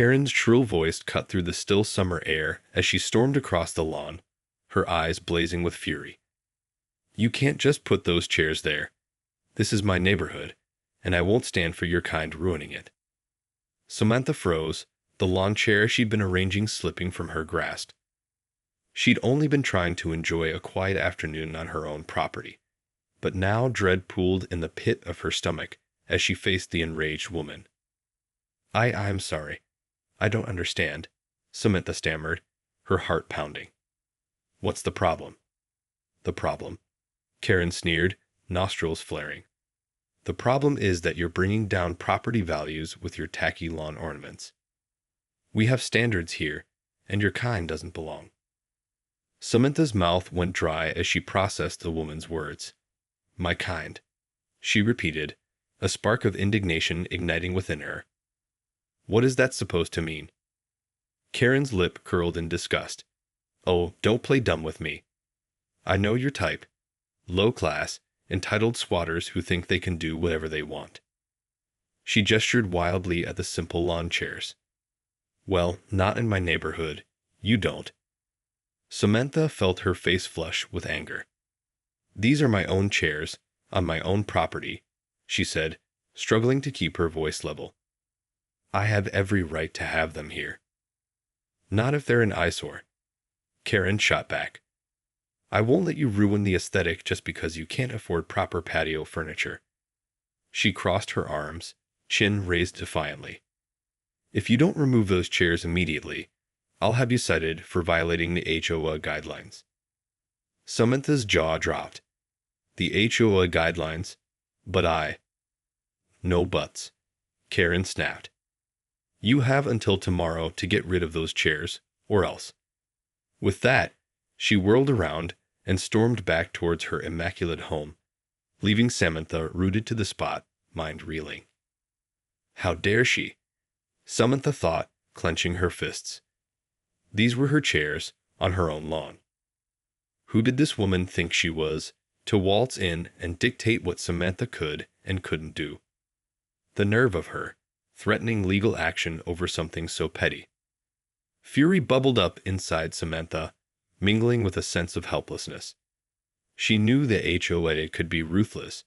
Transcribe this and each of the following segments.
Karen's shrill voice cut through the still summer air as she stormed across the lawn, her eyes blazing with fury. You can't just put those chairs there. This is my neighborhood, and I won't stand for your kind ruining it. Samantha froze, the lawn chair she'd been arranging slipping from her grasp. She'd only been trying to enjoy a quiet afternoon on her own property, but now dread pooled in the pit of her stomach as she faced the enraged woman. I'm sorry. I don't understand, Samantha stammered, her heart pounding. What's the problem? The problem, Karen sneered, nostrils flaring. The problem is that you're bringing down property values with your tacky lawn ornaments. We have standards here, and your kind doesn't belong. Samantha's mouth went dry as she processed the woman's words. My kind, she repeated, a spark of indignation igniting within her. What is that supposed to mean? Karen's lip curled in disgust. Oh, don't play dumb with me. I know your type. Low class, entitled squatters who think they can do whatever they want. She gestured wildly at the simple lawn chairs. Well, not in my neighborhood. You don't. Samantha felt her face flush with anger. These are my own chairs, on my own property, she said, struggling to keep her voice level. I have every right to have them here. Not if they're an eyesore. Karen shot back. I won't let you ruin the aesthetic just because you can't afford proper patio furniture. She crossed her arms, chin raised defiantly. If you don't remove those chairs immediately, I'll have you cited for violating the HOA guidelines. Samantha's jaw dropped. The HOA guidelines? But I. No buts. Karen snapped. You have until tomorrow to get rid of those chairs, or else. With that, she whirled around and stormed back towards her immaculate home, leaving Samantha rooted to the spot, mind reeling. How dare she? Samantha thought, clenching her fists. These were her chairs, on her own lawn. Who did this woman think she was, to waltz in and dictate what Samantha could and couldn't do? The nerve of her, threatening legal action over something so petty. Fury bubbled up inside Samantha, mingling with a sense of helplessness. She knew the HOA could be ruthless,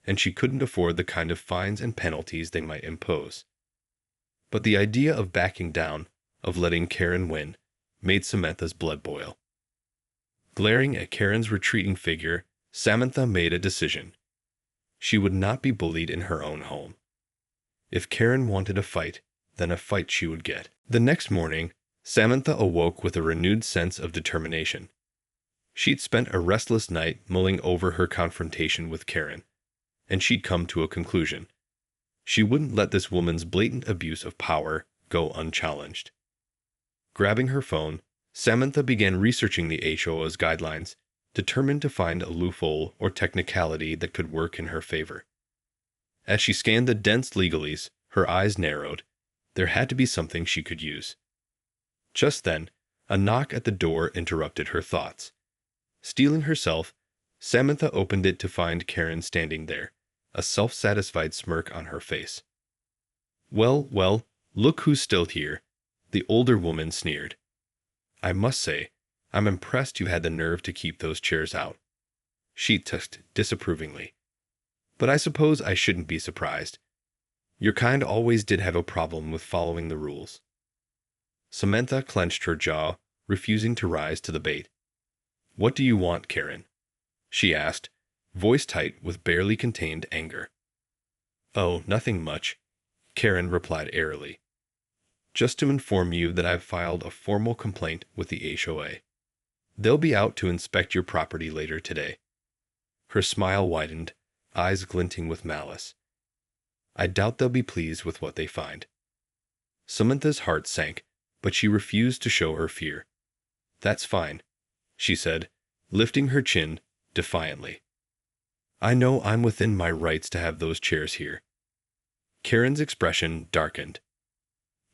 and she couldn't afford the kind of fines and penalties they might impose. But the idea of backing down, of letting Karen win, made Samantha's blood boil. Glaring at Karen's retreating figure, Samantha made a decision. She would not be bullied in her own home. If Karen wanted a fight, then a fight she would get. The next morning, Samantha awoke with a renewed sense of determination. She'd spent a restless night mulling over her confrontation with Karen, and she'd come to a conclusion. She wouldn't let this woman's blatant abuse of power go unchallenged. Grabbing her phone, Samantha began researching the HOA's guidelines, determined to find a loophole or technicality that could work in her favor. As she scanned the dense legalese, her eyes narrowed. There had to be something she could use. Just then, a knock at the door interrupted her thoughts. Steeling herself, Samantha opened it to find Karen standing there, a self-satisfied smirk on her face. Well, look who's still here, the older woman sneered. I must say, I'm impressed you had the nerve to keep those chairs out. She tusked disapprovingly. But I suppose I shouldn't be surprised. Your kind always did have a problem with following the rules. Samantha clenched her jaw, refusing to rise to the bait. What do you want, Karen? She asked, voice tight with barely contained anger. Oh, nothing much, Karen replied airily. Just to inform you that I've filed a formal complaint with the HOA. They'll be out to inspect your property later today. Her smile widened, eyes glinting with malice. I doubt they'll be pleased with what they find. Samantha's heart sank, but she refused to show her fear. That's fine, she said, lifting her chin defiantly. I know I'm within my rights to have those chairs here. Karen's expression darkened.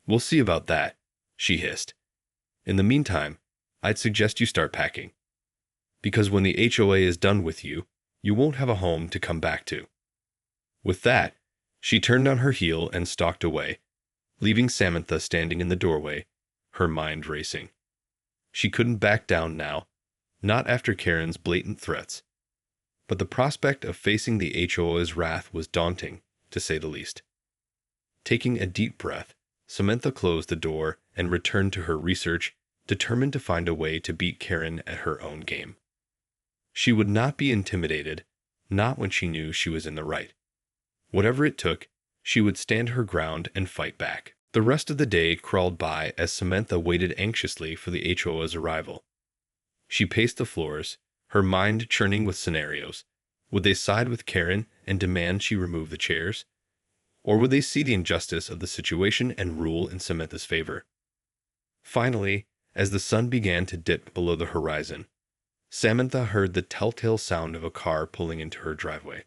We'll see about that, she hissed. In the meantime, I'd suggest you start packing. Because when the HOA is done with you, you won't have a home to come back to. With that, she turned on her heel and stalked away, leaving Samantha standing in the doorway, her mind racing. She couldn't back down now, not after Karen's blatant threats. But the prospect of facing the HOA's wrath was daunting, to say the least. Taking a deep breath, Samantha closed the door and returned to her research, determined to find a way to beat Karen at her own game. She would not be intimidated, not when she knew she was in the right. Whatever it took, she would stand her ground and fight back. The rest of the day crawled by as Samantha waited anxiously for the HOA's arrival. She paced the floors, her mind churning with scenarios. Would they side with Karen and demand she remove the chairs? Or would they see the injustice of the situation and rule in Samantha's favor? Finally, as the sun began to dip below the horizon, Samantha heard the telltale sound of a car pulling into her driveway.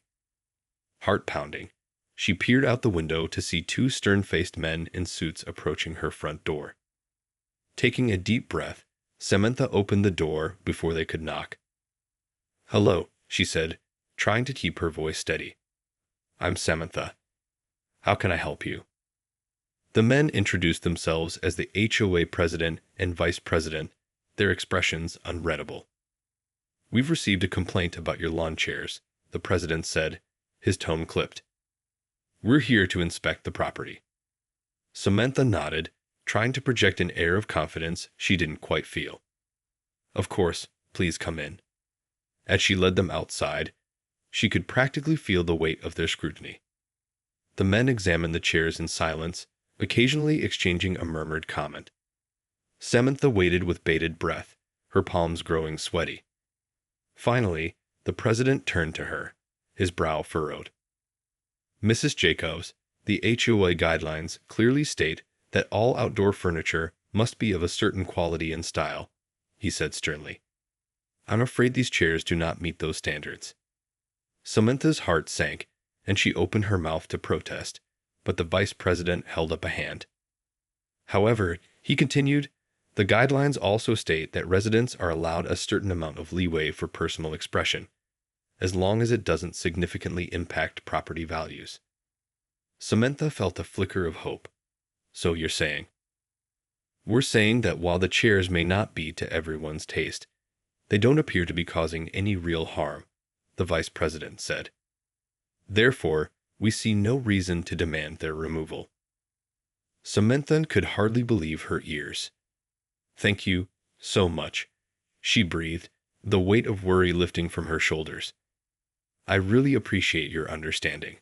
Heart pounding, she peered out the window to see two stern-faced men in suits approaching her front door. Taking a deep breath, Samantha opened the door before they could knock. "Hello," she said, trying to keep her voice steady. "I'm Samantha. How can I help you?" The men introduced themselves as the HOA president and vice president, their expressions unreadable. "We've received a complaint about your lawn chairs," the president said, his tone clipped. "We're here to inspect the property." Samantha nodded, trying to project an air of confidence she didn't quite feel. "Of course, please come in." As she led them outside, she could practically feel the weight of their scrutiny. The men examined the chairs in silence, occasionally exchanging a murmured comment. Samantha waited with bated breath, her palms growing sweaty. Finally, the president turned to her, his brow furrowed. "Mrs. Jacobs, the HOA guidelines clearly state that all outdoor furniture must be of a certain quality and style," he said sternly. "I'm afraid these chairs do not meet those standards." Samantha's heart sank, and she opened her mouth to protest, but the vice president held up a hand. "However," he continued, "the guidelines also state that residents are allowed a certain amount of leeway for personal expression, as long as it doesn't significantly impact property values." Samantha felt a flicker of hope. "So you're saying?" "We're saying that while the chairs may not be to everyone's taste, they don't appear to be causing any real harm," the vice president said. "Therefore, we see no reason to demand their removal." Samantha could hardly believe her ears. "Thank you so much," she breathed, the weight of worry lifting from her shoulders. "I really appreciate your understanding."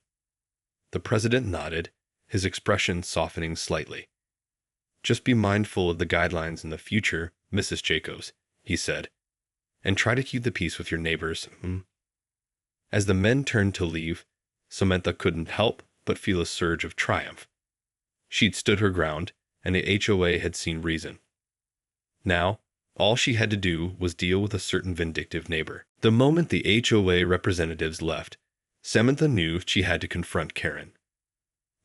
The president nodded, his expression softening slightly. "Just be mindful of the guidelines in the future, Mrs. Jacobs," he said, "and try to keep the peace with your neighbors." As the men turned to leave, Samantha couldn't help but feel a surge of triumph. She'd stood her ground, and the HOA had seen reason. Now, all she had to do was deal with a certain vindictive neighbor. The moment the HOA representatives left, Samantha knew she had to confront Karen.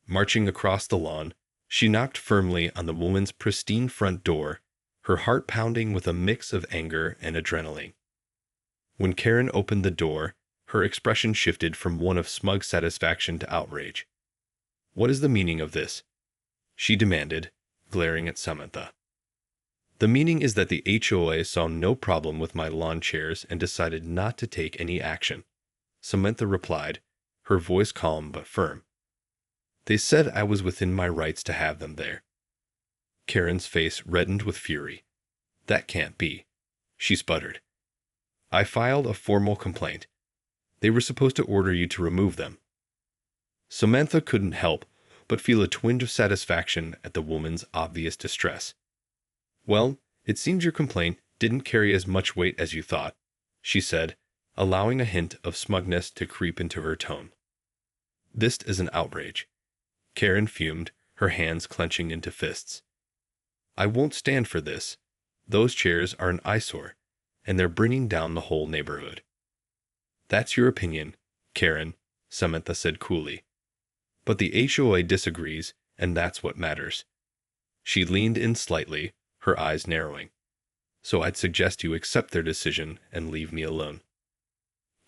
Marching across the lawn, she knocked firmly on the woman's pristine front door, her heart pounding with a mix of anger and adrenaline. When Karen opened the door, her expression shifted from one of smug satisfaction to outrage. "What is the meaning of this?" she demanded, glaring at Samantha. "The meaning is that the HOA saw no problem with my lawn chairs and decided not to take any action," Samantha replied, her voice calm but firm. "They said I was within my rights to have them there." Karen's face reddened with fury. "That can't be," she sputtered. "I filed a formal complaint. They were supposed to order you to remove them." Samantha couldn't help but feel a twinge of satisfaction at the woman's obvious distress. "Well, it seems your complaint didn't carry as much weight as you thought," she said, allowing a hint of smugness to creep into her tone. "This is an outrage." Karen fumed, her hands clenching into fists. "I won't stand for this. Those chairs are an eyesore, and they're bringing down the whole neighborhood." "That's your opinion, Karen," Samantha said coolly. "But the HOA disagrees, and that's what matters." She leaned in slightly, her eyes narrowing. "So I'd suggest you accept their decision and leave me alone."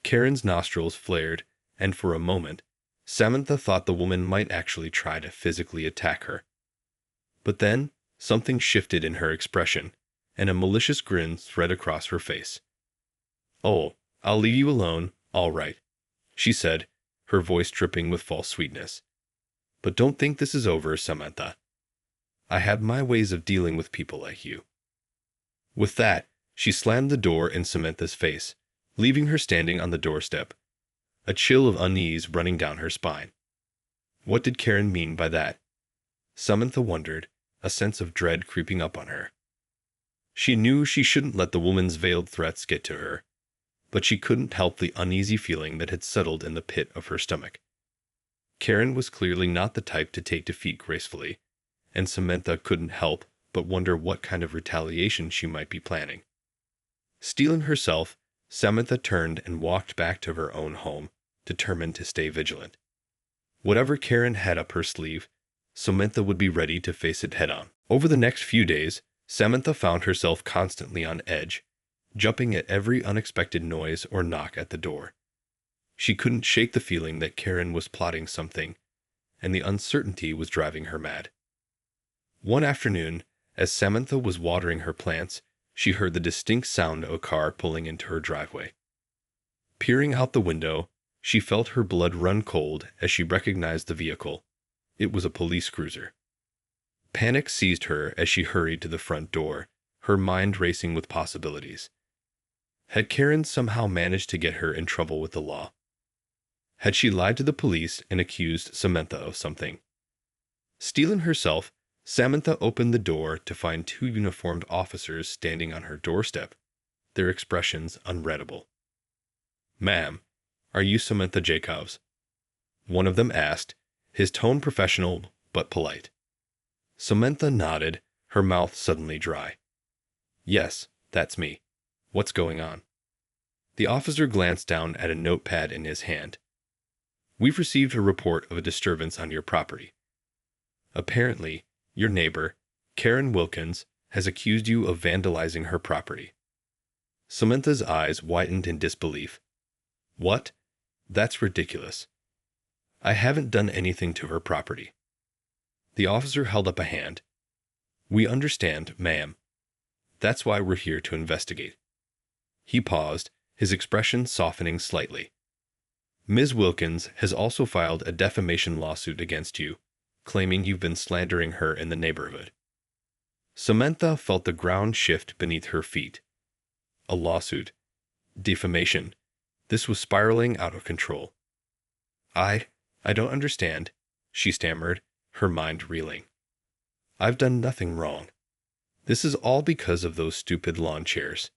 Karen's nostrils flared, and for a moment, Samantha thought the woman might actually try to physically attack her. But then, something shifted in her expression, and a malicious grin spread across her face. "Oh, I'll leave you alone, all right," she said, her voice dripping with false sweetness. "But don't think this is over, Samantha. I have my ways of dealing with people like you." With that, she slammed the door in Samantha's face, leaving her standing on the doorstep, a chill of unease running down her spine. What did Karen mean by that? Samantha wondered, a sense of dread creeping up on her. She knew she shouldn't let the woman's veiled threats get to her, but she couldn't help the uneasy feeling that had settled in the pit of her stomach. Karen was clearly not the type to take defeat gracefully, and Samantha couldn't help but wonder what kind of retaliation she might be planning. Steeling herself, Samantha turned and walked back to her own home, determined to stay vigilant. Whatever Karen had up her sleeve, Samantha would be ready to face it head-on. Over the next few days, Samantha found herself constantly on edge, jumping at every unexpected noise or knock at the door. She couldn't shake the feeling that Karen was plotting something, and the uncertainty was driving her mad. One afternoon, as Samantha was watering her plants, she heard the distinct sound of a car pulling into her driveway. Peering out the window, she felt her blood run cold as she recognized the vehicle. It was a police cruiser. Panic seized her as she hurried to the front door, her mind racing with possibilities. Had Karen somehow managed to get her in trouble with the law? Had she lied to the police and accused Samantha of something? Steeling herself, Samantha opened the door to find two uniformed officers standing on her doorstep, their expressions unreadable. "Ma'am, are you Samantha Jacobs?" one of them asked, his tone professional but polite. Samantha nodded, her mouth suddenly dry. "Yes, that's me. What's going on?" The officer glanced down at a notepad in his hand. "We've received a report of a disturbance on your property. Apparently, your neighbor, Karen Wilkins, has accused you of vandalizing her property." Samantha's eyes widened in disbelief. "What? That's ridiculous. I haven't done anything to her property." The officer held up a hand. "We understand, ma'am. That's why we're here to investigate." He paused, his expression softening slightly. "Ms. Wilkins has also filed a defamation lawsuit against you, claiming you've been slandering her in the neighborhood." Samantha felt the ground shift beneath her feet. A lawsuit. Defamation. This was spiraling out of control. I don't understand," she stammered, her mind reeling. "I've done nothing wrong. This is all because of those stupid lawn chairs."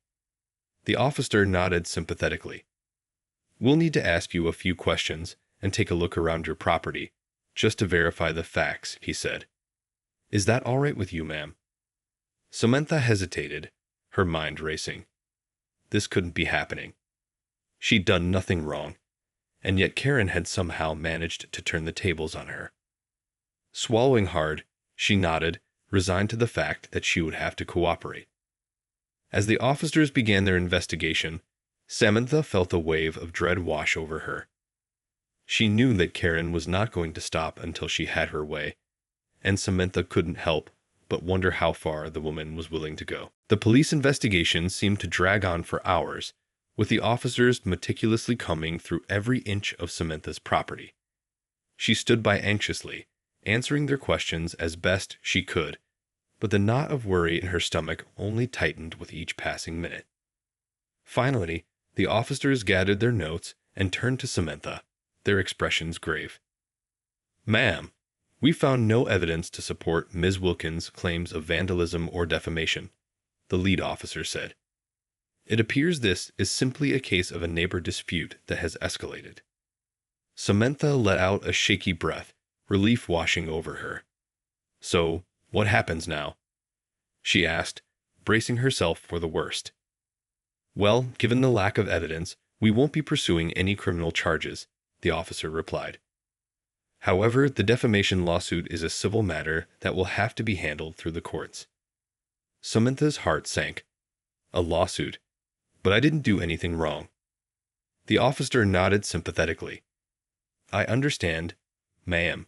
The officer nodded sympathetically. "We'll need to ask you a few questions and take a look around your property, just to verify the facts," he said. "Is that all right with you, ma'am?" Samantha hesitated, her mind racing. This couldn't be happening. She'd done nothing wrong, and yet Karen had somehow managed to turn the tables on her. Swallowing hard, she nodded, resigned to the fact that she would have to cooperate. As the officers began their investigation, Samantha felt a wave of dread wash over her. She knew that Karen was not going to stop until she had her way, and Samantha couldn't help but wonder how far the woman was willing to go. The police investigation seemed to drag on for hours, with the officers meticulously combing through every inch of Samantha's property. She stood by anxiously, answering their questions as best she could, but the knot of worry in her stomach only tightened with each passing minute. Finally, the officers gathered their notes and turned to Samantha, their expressions grave. "Ma'am, we found no evidence to support Ms. Wilkins' claims of vandalism or defamation," the lead officer said. "It appears this is simply a case of a neighbor dispute that has escalated." Samantha let out a shaky breath, relief washing over her. "So, what happens now?" she asked, bracing herself for the worst. "Well, given the lack of evidence, we won't be pursuing any criminal charges," the officer replied. "However, the defamation lawsuit is a civil matter that will have to be handled through the courts." Samantha's heart sank. A lawsuit. But I didn't do anything wrong. The officer nodded sympathetically. "I understand, ma'am,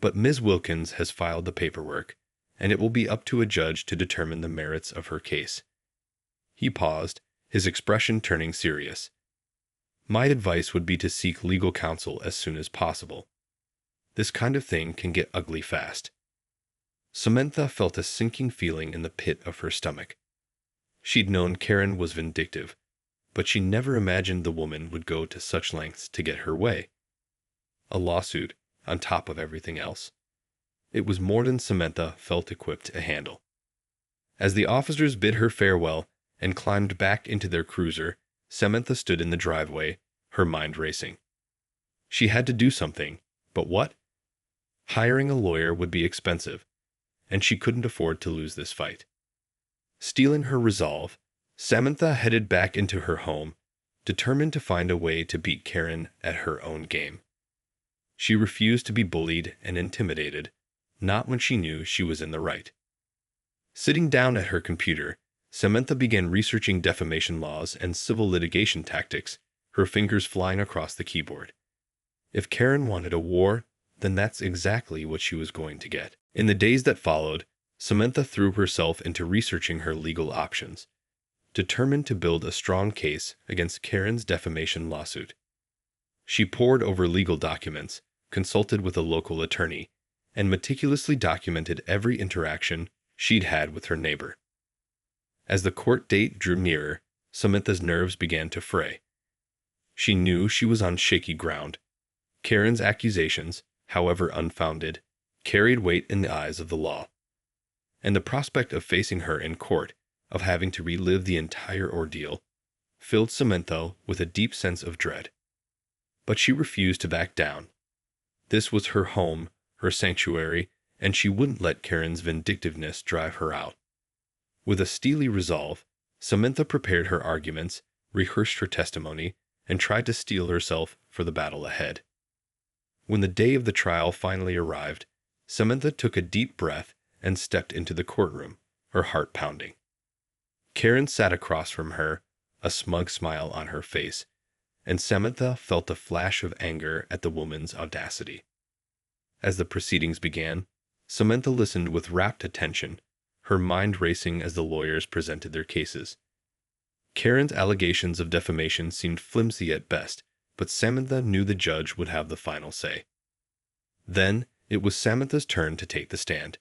but Ms. Wilkins has filed the paperwork, and it will be up to a judge to determine the merits of her case. He paused, his expression turning serious. My advice would be to seek legal counsel as soon as possible. This kind of thing can get ugly fast. Samantha felt a sinking feeling in the pit of her stomach. She'd known Karen was vindictive, but she never imagined the woman would go to such lengths to get her way. A lawsuit, on top of everything else. It was more than Samantha felt equipped to handle. As the officers bid her farewell and climbed back into their cruiser, Samantha stood in the driveway, her mind racing. She had to do something, but what? Hiring a lawyer would be expensive, and she couldn't afford to lose this fight. Steeling her resolve, Samantha headed back into her home, determined to find a way to beat Karen at her own game. She refused to be bullied and intimidated, not when she knew she was in the right. Sitting down at her computer, Samantha began researching defamation laws and civil litigation tactics, her fingers flying across the keyboard. If Karen wanted a war, then that's exactly what she was going to get. In the days that followed, Samantha threw herself into researching her legal options, determined to build a strong case against Karen's defamation lawsuit. She pored over legal documents, consulted with a local attorney, and meticulously documented every interaction she'd had with her neighbor. As the court date drew nearer, Samantha's nerves began to fray. She knew she was on shaky ground. Karen's accusations, however unfounded, carried weight in the eyes of the law. And the prospect of facing her in court, of having to relive the entire ordeal, filled Samantha with a deep sense of dread. But she refused to back down. This was her home, her sanctuary, and she wouldn't let Karen's vindictiveness drive her out. With a steely resolve, Samantha prepared her arguments, rehearsed her testimony, and tried to steel herself for the battle ahead. When the day of the trial finally arrived, Samantha took a deep breath and stepped into the courtroom, her heart pounding. Karen sat across from her, a smug smile on her face, and Samantha felt a flash of anger at the woman's audacity. As the proceedings began, Samantha listened with rapt attention, her mind racing as the lawyers presented their cases. Karen's allegations of defamation seemed flimsy at best, but Samantha knew the judge would have the final say. Then it was Samantha's turn to take the stand.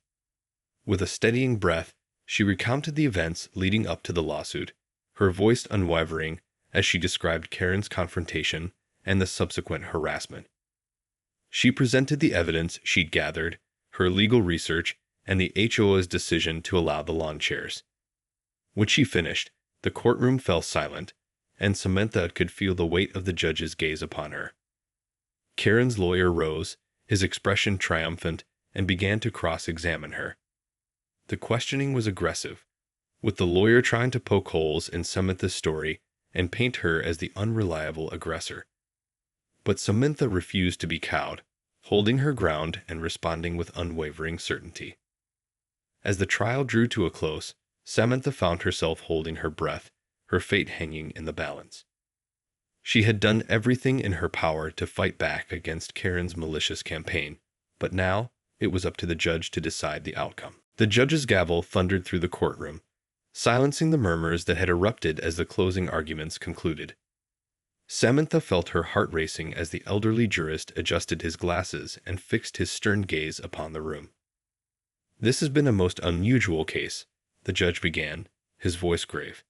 With a steadying breath, she recounted the events leading up to the lawsuit, her voice unwavering as she described Karen's confrontation and the subsequent harassment. She presented the evidence she'd gathered, her legal research, and the HOA's decision to allow the lawn chairs. When she finished, the courtroom fell silent, and Samantha could feel the weight of the judge's gaze upon her. Karen's lawyer rose, his expression triumphant, and began to cross-examine her. The questioning was aggressive, with the lawyer trying to poke holes in Samantha's story and paint her as the unreliable aggressor. But Samantha refused to be cowed, holding her ground and responding with unwavering certainty. As the trial drew to a close, Samantha found herself holding her breath, her fate hanging in the balance. She had done everything in her power to fight back against Karen's malicious campaign, but now it was up to the judge to decide the outcome. The judge's gavel thundered through the courtroom, silencing the murmurs that had erupted as the closing arguments concluded. Samantha felt her heart racing as the elderly jurist adjusted his glasses and fixed his stern gaze upon the room. "This has been a most unusual case," the judge began, his voice grave.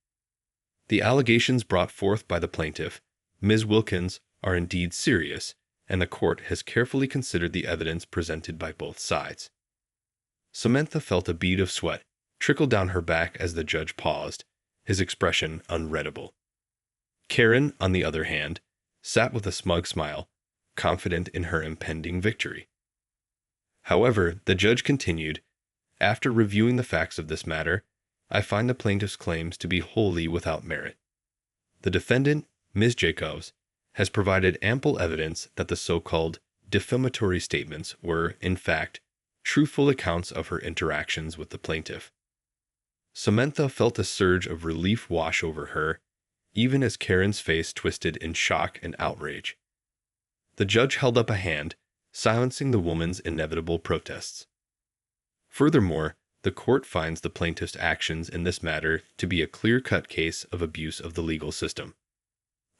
"The allegations brought forth by the plaintiff, Ms. Wilkins, are indeed serious, and the court has carefully considered the evidence presented by both sides." Samantha felt a bead of sweat trickle down her back as the judge paused, his expression unreadable. Karen, on the other hand, sat with a smug smile, confident in her impending victory. However, the judge continued, "After reviewing the facts of this matter, I find the plaintiff's claims to be wholly without merit. The defendant, Ms. Jacobs, has provided ample evidence that the so-called defamatory statements were, in fact, truthful accounts of her interactions with the plaintiff." Samantha felt a surge of relief wash over her, even as Karen's face twisted in shock and outrage. The judge held up a hand, silencing the woman's inevitable protests. Furthermore, the court finds the plaintiff's actions in this matter to be a clear-cut case of abuse of the legal system,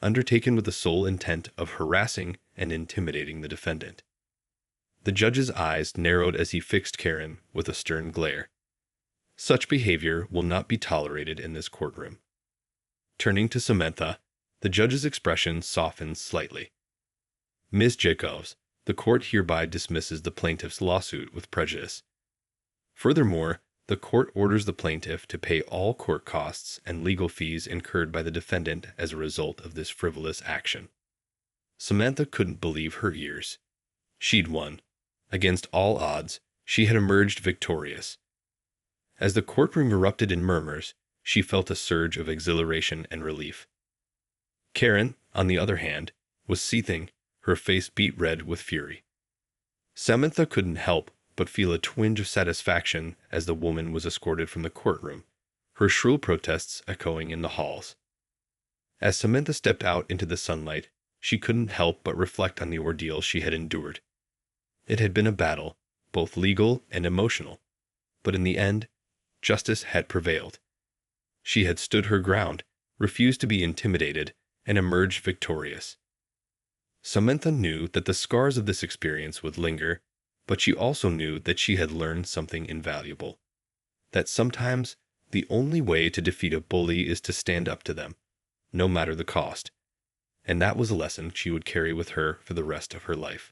undertaken with the sole intent of harassing and intimidating the defendant. The judge's eyes narrowed as he fixed Karen with a stern glare. Such behavior will not be tolerated in this courtroom. Turning to Samantha, the judge's expression softened slightly. Ms. Jacobs, the court hereby dismisses the plaintiff's lawsuit with prejudice. Furthermore, the court orders the plaintiff to pay all court costs and legal fees incurred by the defendant as a result of this frivolous action. Samantha couldn't believe her ears. She'd won. Against all odds, she had emerged victorious. As the courtroom erupted in murmurs, she felt a surge of exhilaration and relief. Karen, on the other hand, was seething, her face beet red with fury. Samantha couldn't help but feel a twinge of satisfaction as the woman was escorted from the courtroom, her shrill protests echoing in the halls. As Samantha stepped out into the sunlight, she couldn't help but reflect on the ordeal she had endured. It had been a battle, both legal and emotional, but in the end, justice had prevailed. She had stood her ground, refused to be intimidated, and emerged victorious. Samantha knew that the scars of this experience would linger, but she also knew that she had learned something invaluable. That sometimes the only way to defeat a bully is to stand up to them, no matter the cost. And that was a lesson she would carry with her for the rest of her life.